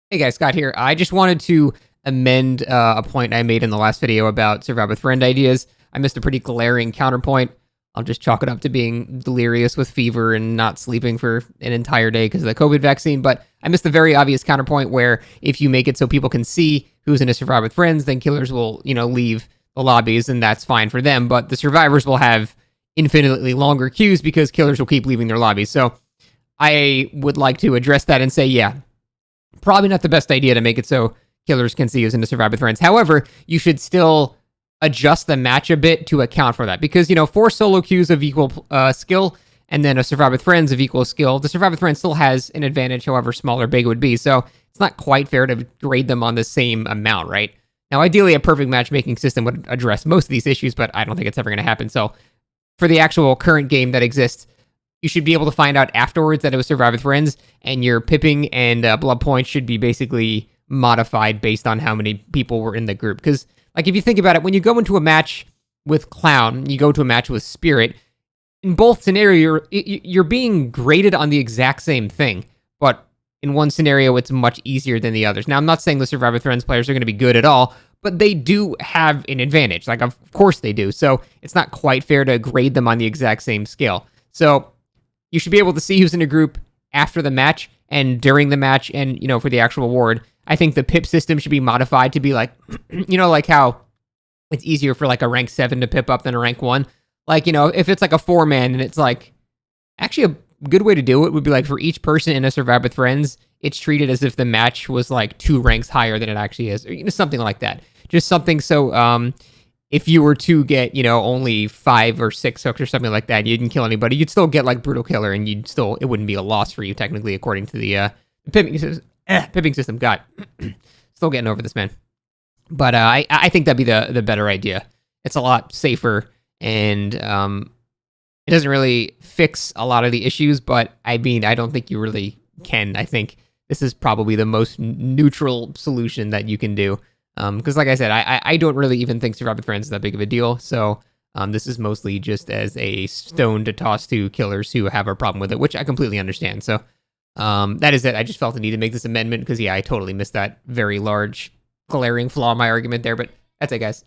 Hey guys, Scott here. I just wanted to amend a point I made in the last video about survive with friend ideas. I missed a pretty glaring counterpoint. I'll just chalk it up to being delirious with fever and not sleeping for an entire day because of the COVID vaccine. But I missed the very obvious counterpoint where if you make it so people can see who's in a survive with friends, then killers will, leave the lobbies and that's fine for them. But the survivors will have infinitely longer queues because killers will keep leaving their lobbies. So I would like to address that and say, yeah, probably not the best idea to make it so killers can see who's in the survive with friends. However, you should still adjust the match a bit to account for that because, 4 solo queues of equal skill and then a survive with friends of equal skill. The survive with friends still has an advantage, however small or big it would be. So it's not quite fair to grade them on the same amount, right? Now, ideally, a perfect matchmaking system would address most of these issues, but I don't think it's ever going to happen. So for the actual current game that exists, you should be able to find out afterwards that it was survive with friends, and your pipping and blood points should be basically modified based on how many people were in the group. Because, if you think about it, when you go into a match with Clown, you go to a match with Spirit, in both scenarios, you're being graded on the exact same thing, but in one scenario, it's much easier than the others. Now, I'm not saying the survive with friends players are going to be good at all, but they do have an advantage. Of course they do. So it's not quite fair to grade them on the exact same scale. So you should be able to see who's in a group after the match and during the match and, for the actual award. I think the pip system should be modified to be like how it's easier for a rank 7 to pip up than a rank 1. If it's a 4-man and it's actually a good way to do it would be for each person in a survive with friends, it's treated as if the match was 2 ranks higher than it actually is, or something like that. Just something so if you were to get, only 5 or 6 hooks or something like that, you didn't kill anybody, you'd still get brutal killer, and it wouldn't be a loss for you technically according to the pipping system. God, still getting over this, man. But I think that'd be the better idea. It's a lot safer, and it doesn't really fix a lot of the issues. But I don't think you really can. I think this is probably the most neutral solution that you can do. Because like I said, I don't really even think survive with friends is that big of a deal. So this is mostly just as a stone to toss to killers who have a problem with it, which I completely understand. So that is it. I just felt the need to make this amendment because, yeah, I totally missed that very large glaring flaw in my argument there. But that's it, guys.